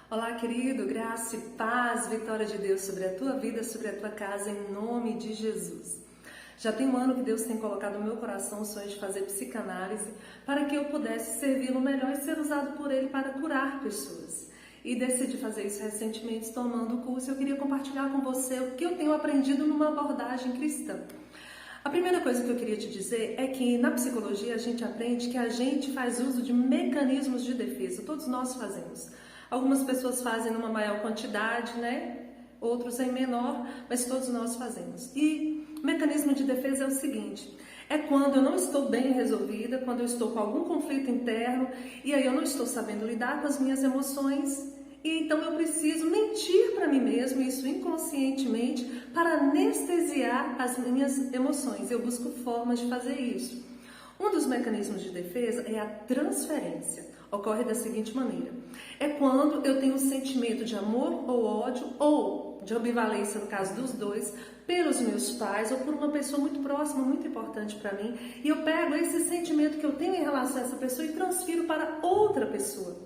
Olá, querido, graça e paz, vitória de Deus sobre a tua vida, sobre a tua casa, em nome de Jesus. Já tem um ano que Deus tem colocado no meu coração o sonho de fazer psicanálise para que eu pudesse servi-lo melhor e ser usado por Ele para curar pessoas. E decidi fazer isso recentemente, tomando o curso. Eu queria compartilhar com você o que eu tenho aprendido numa abordagem cristã. A primeira coisa que eu queria te dizer é que na psicologia a gente aprende que a gente faz uso de mecanismos de defesa, todos nós fazemos. Algumas pessoas fazem numa maior quantidade, né? Outros em menor, mas todos nós fazemos. E o mecanismo de defesa é o seguinte: é quando eu não estou bem resolvida, quando eu estou com algum conflito interno e aí eu não estou sabendo lidar com as minhas emoções, e então eu preciso mentir para mim mesmo, isso inconscientemente, para anestesiar as minhas emoções. Eu busco formas de fazer isso. Um dos mecanismos de defesa é a transferência. Ocorre da seguinte maneira: é quando eu tenho um sentimento de amor ou ódio, ou de ambivalência, no caso dos dois, pelos meus pais ou por uma pessoa muito próxima, muito importante para mim, e eu pego esse sentimento que eu tenho em relação a essa pessoa e transfiro para outra pessoa.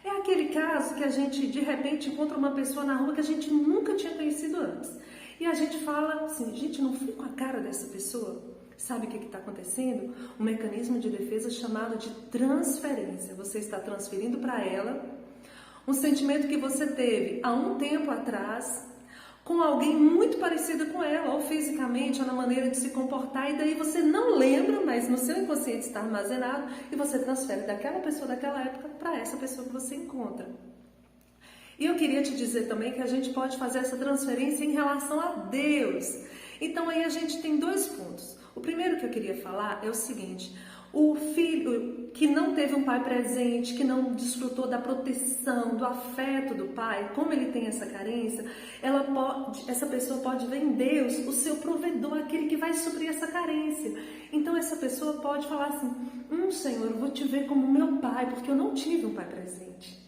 É aquele caso que a gente, de repente, encontra uma pessoa na rua que a gente nunca tinha conhecido antes. E a gente fala assim: gente, não fui com a cara dessa pessoa? Sabe o que está acontecendo? Um mecanismo de defesa chamado de transferência. Você está transferindo para ela um sentimento que você teve há um tempo atrás com alguém muito parecido com ela, ou fisicamente, ou na maneira de se comportar, e daí você não lembra, mas no seu inconsciente está armazenado, e você transfere daquela pessoa daquela época para essa pessoa que você encontra. E eu queria te dizer também que a gente pode fazer essa transferência em relação a Deus. Então aí a gente tem dois pontos. O primeiro que eu queria falar é o seguinte: o filho que não teve um pai presente, que não desfrutou da proteção, do afeto do pai, como ele tem essa carência, essa pessoa pode ver em Deus o seu provedor, aquele que vai suprir essa carência. Então essa pessoa pode falar assim: Senhor, eu vou te ver como meu pai, porque eu não tive um pai presente.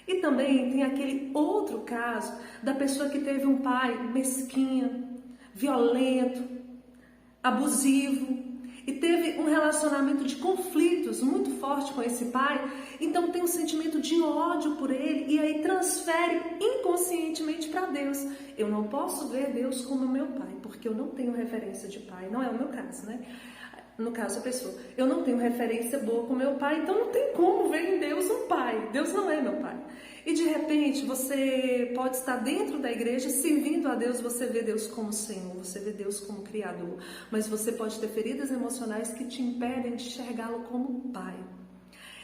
E também tem aquele outro caso da pessoa que teve um pai mesquinho, violento, abusivo, e teve um relacionamento de conflitos muito forte com esse pai, então tem um sentimento de ódio por ele e aí transfere inconscientemente para Deus. Eu não posso ver Deus como meu pai, porque eu não tenho referência de pai, não é o meu caso, né? No caso, a pessoa, eu não tenho referência boa com meu pai, então não tem como ver em Deus um pai. Deus não é meu pai. E de repente, você pode estar dentro da igreja, servindo a Deus, você vê Deus como Senhor, você vê Deus como Criador, mas você pode ter feridas emocionais que te impedem de enxergá-lo como pai.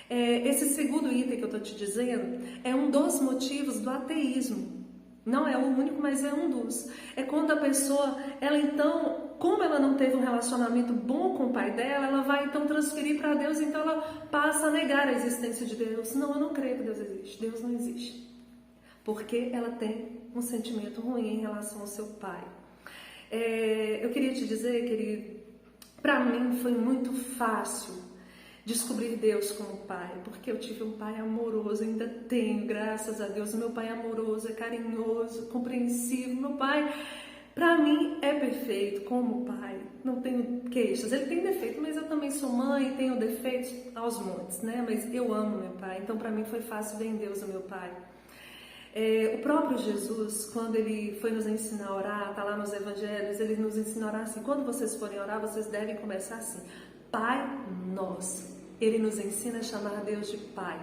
Esse segundo item que eu estou te dizendo é um dos motivos do ateísmo. Não é o único, mas é um dos. É quando a pessoa, ela então, como ela não teve um relacionamento bom com o pai dela, ela vai então transferir para Deus, então ela passa a negar a existência de Deus. Não, eu não creio que Deus existe. Deus não existe. Porque ela tem um sentimento ruim em relação ao seu pai. Eu queria te dizer, querido, para mim foi muito fácil descobrir Deus como pai, porque eu tive um pai amoroso, ainda tenho, graças a Deus. O meu pai é amoroso, é carinhoso, compreensivo. Meu pai, para mim, é perfeito como pai, não tenho queixas. Ele tem defeito, mas eu também sou mãe e tenho defeitos aos montes, né? Mas eu amo meu pai, então para mim foi fácil ver em Deus o meu pai. O próprio Jesus, quando ele foi nos ensinar a orar, está lá nos evangelhos, ele nos ensina a orar assim: quando vocês forem orar, vocês devem começar assim: Pai Nosso. Ele nos ensina a chamar Deus de Pai.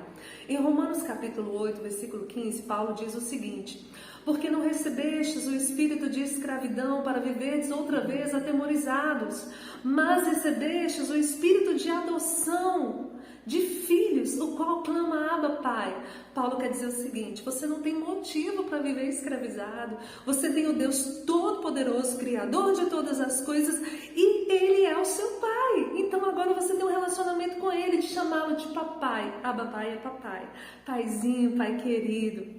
Em Romanos capítulo 8, versículo 15, Paulo diz o seguinte: porque não recebestes o espírito de escravidão para viverdes outra vez atemorizados, mas recebestes o espírito de adoção, de filhos, o qual clama: Abba, Pai. Paulo quer dizer o seguinte: você não tem motivo para viver escravizado, você tem o Deus Todo-Poderoso, Criador de todas as coisas, e Ele é o seu Pai. Então agora você tem um relacionamento com Ele, de chamá-lo de papai. Abba, Pai é papai, paizinho, pai querido.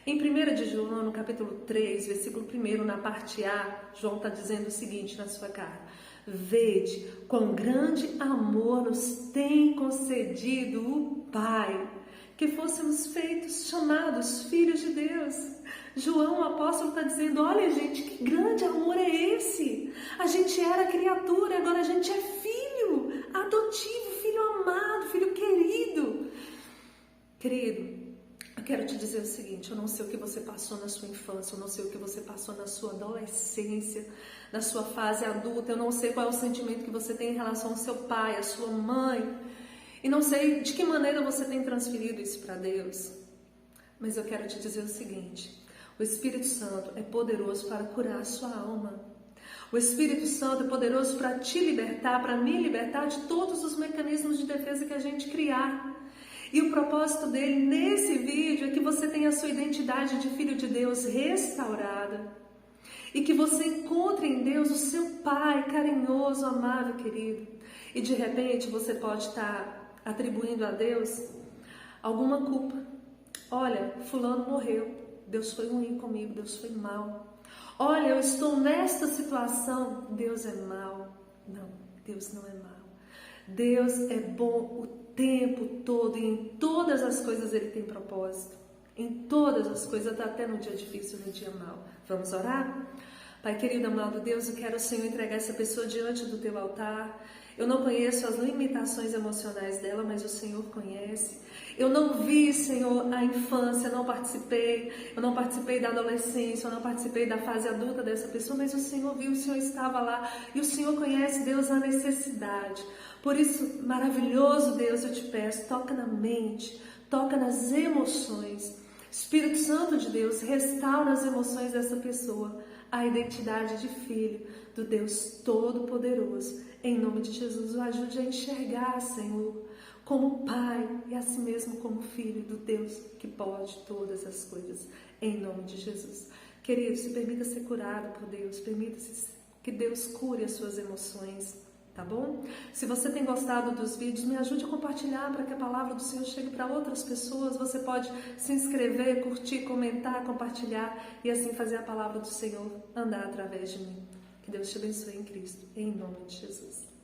Em 1 de João, no capítulo 3, versículo 1, na parte A, João está dizendo o seguinte na sua carta: vede quão grande amor nos tem concedido o Pai, que fôssemos feitos, chamados filhos de Deus. João, o apóstolo, está dizendo: olha, gente, que grande amor é esse? A gente era criatura, agora a gente é filho adotivo, filho amado, filho querido. Querido, quero te dizer o seguinte, eu não sei o que você passou na sua infância, eu não sei o que você passou na sua adolescência, na sua fase adulta, eu não sei qual é o sentimento que você tem em relação ao seu pai, à sua mãe, e não sei de que maneira você tem transferido isso para Deus, mas eu quero te dizer o seguinte, o Espírito Santo é poderoso para curar a sua alma. O Espírito Santo é poderoso para te libertar, para me libertar de todos os mecanismos de defesa que a gente criar. E o propósito dele nesse vídeo é que você tenha a sua identidade de filho de Deus restaurada. E que você encontre em Deus o seu Pai carinhoso, amável, querido. E de repente você pode estar atribuindo a Deus alguma culpa. Olha, fulano morreu, Deus foi ruim comigo, Deus foi mau. Olha, eu estou nesta situação, Deus é mau. Não, Deus não é mau. Deus é bom o tempo todo e em todas as coisas Ele tem propósito. Em todas as coisas, até no dia difícil, no dia mau. Vamos orar? Pai querido, amado Deus, eu quero, Senhor, entregar essa pessoa diante do Teu altar. Eu não conheço as limitações emocionais dela, mas o Senhor conhece. Eu não vi, Senhor, a infância, não participei. Eu não participei da adolescência, eu não participei da fase adulta dessa pessoa, mas o Senhor viu, o Senhor estava lá. E o Senhor conhece, Deus, a necessidade. Por isso, maravilhoso Deus, eu te peço, toca na mente, toca nas emoções. Espírito Santo de Deus, restaura as emoções dessa pessoa, a identidade de filho do Deus Todo-Poderoso. Em nome de Jesus, o ajude a enxergar, Senhor, como pai e assim mesmo como filho do Deus que pode todas as coisas. Em nome de Jesus. Querido, se permita ser curado por Deus, permita-se que Deus cure as suas emoções. Tá bom? Se você tem gostado dos vídeos, me ajude a compartilhar para que a palavra do Senhor chegue para outras pessoas. Você pode se inscrever, curtir, comentar, compartilhar e assim fazer a palavra do Senhor andar através de mim. Que Deus te abençoe em Cristo, em nome de Jesus.